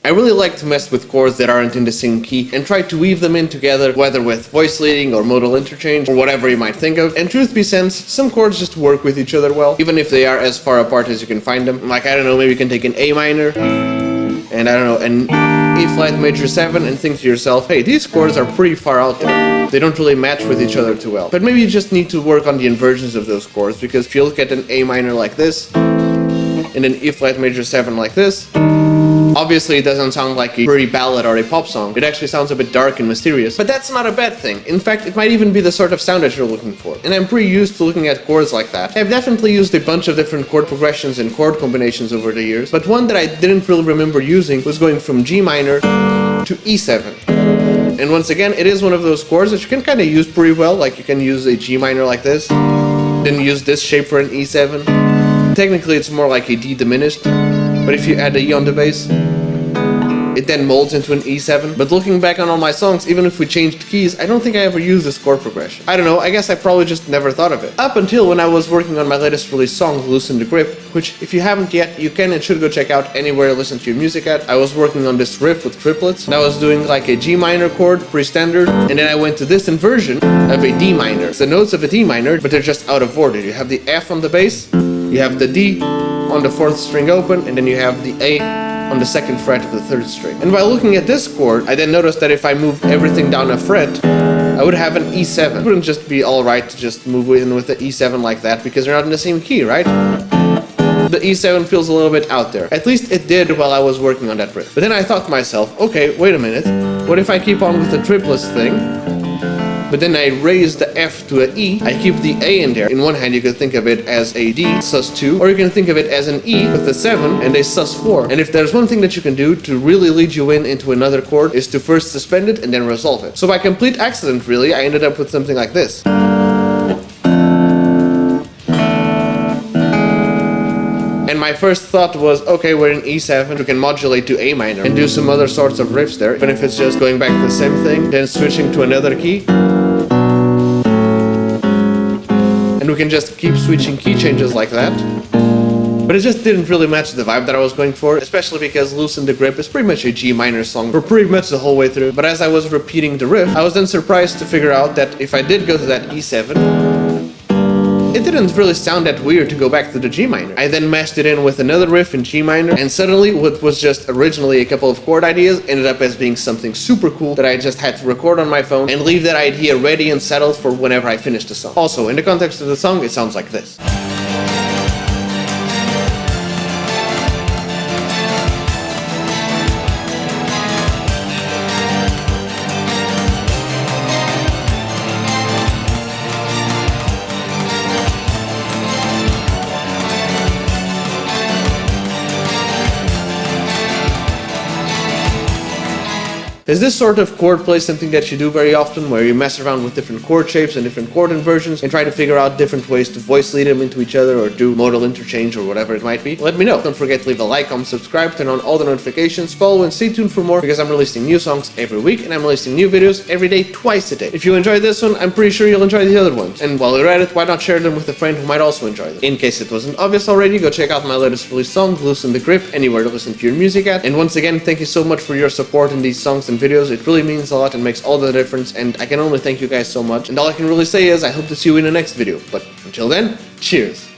I really like to mess with chords that aren't in the same key and try to weave them in together, whether with voice leading or modal interchange or whatever you might think of. And truth be said, some chords just work with each other well, even if they are as far apart as you can find them. Like, I don't know, maybe you can take an A minor and I don't know, an E flat major 7 and think to yourself, hey, these chords are pretty far out there. They don't really match with each other too well. But maybe you just need to work on the inversions of those chords, because if you look at an A minor like this and an E flat major 7 like this, obviously it doesn't sound like a pretty ballad or a pop song. It actually sounds a bit dark and mysterious, but that's not a bad thing. In fact, it might even be the sort of sound that you're looking for. And I'm pretty used to looking at chords like that. I've definitely used a bunch of different chord progressions and chord combinations over the years, but one that I didn't really remember using was going from G minor to E7. And once again, it is one of those chords that you can kind of use pretty well. Like, you can use a G minor like this, then use this shape for an E7. Technically it's more like a D diminished, but if you add the E on the bass, it then molds into an E7. But looking back on all my songs, even if we changed keys, I don't think I ever used this chord progression. I don't know, I guess I probably just never thought of it. Up until when I was working on my latest release song, Loosen the Grip, which if you haven't yet, you can and should go check out anywhere you listen to your music at. I was working on this riff with triplets, and I was doing like a G minor chord, pretty standard, and then I went to this inversion of a D minor. It's the notes of a D minor, but they're just out of order. You have the F on the bass, you have the D on the 4th string open, and then you have the A on the 2nd fret of the 3rd string. And while looking at this chord, I then noticed that if I moved everything down a fret, I would have an E7. It wouldn't just be alright to just move in with the E7 like that, because they're not in the same key, right? The E7 feels a little bit out there. At least it did while I was working on that riff. But then I thought to myself, okay, wait a minute, what if I keep on with the triplets thing, but then I raise the F to an E, I keep the A in there. In one hand you can think of it as a D sus2, or you can think of it as an E with a 7 and a sus4. And if there's one thing that you can do to really lead you into another chord, is to first suspend it and then resolve it. So by complete accident really, I ended up with something like this. And my first thought was, okay, we're in E7, we can modulate to A minor and do some other sorts of riffs there. Even if it's just going back to the same thing, then switching to another key. And we can just keep switching key changes like that. But it just didn't really match the vibe that I was going for, especially because Loosen the Grip is pretty much a G minor song for pretty much the whole way through. But as I was repeating the riff, I was then surprised to figure out that if I did go to that E7, it didn't really sound that weird to go back to the G minor. I then mashed it in with another riff in G minor, and suddenly what was just originally a couple of chord ideas ended up as being something super cool that I just had to record on my phone and leave that idea ready and settled for whenever I finished the song. Also, in the context of the song, it sounds like this. Is this sort of chord play something that you do very often, where you mess around with different chord shapes and different chord inversions and try to figure out different ways to voice lead them into each other or do modal interchange or whatever it might be? Let me know. Don't forget to leave a like, comment, subscribe, turn on all the notifications, follow and stay tuned for more, because I'm releasing new songs every week and I'm releasing new videos every day, twice a day. If you enjoyed this one, I'm pretty sure you'll enjoy the other ones. And while you're at it, why not share them with a friend who might also enjoy them? In case it wasn't obvious already, go check out my latest release song, Loosen the Grip, anywhere to listen to your music at. And once again, thank you so much for your support in these songs and videos. It really means a lot and makes all the difference, and I can only thank you guys so much. And all I can really say is I hope to see you in the next video. But until then, cheers!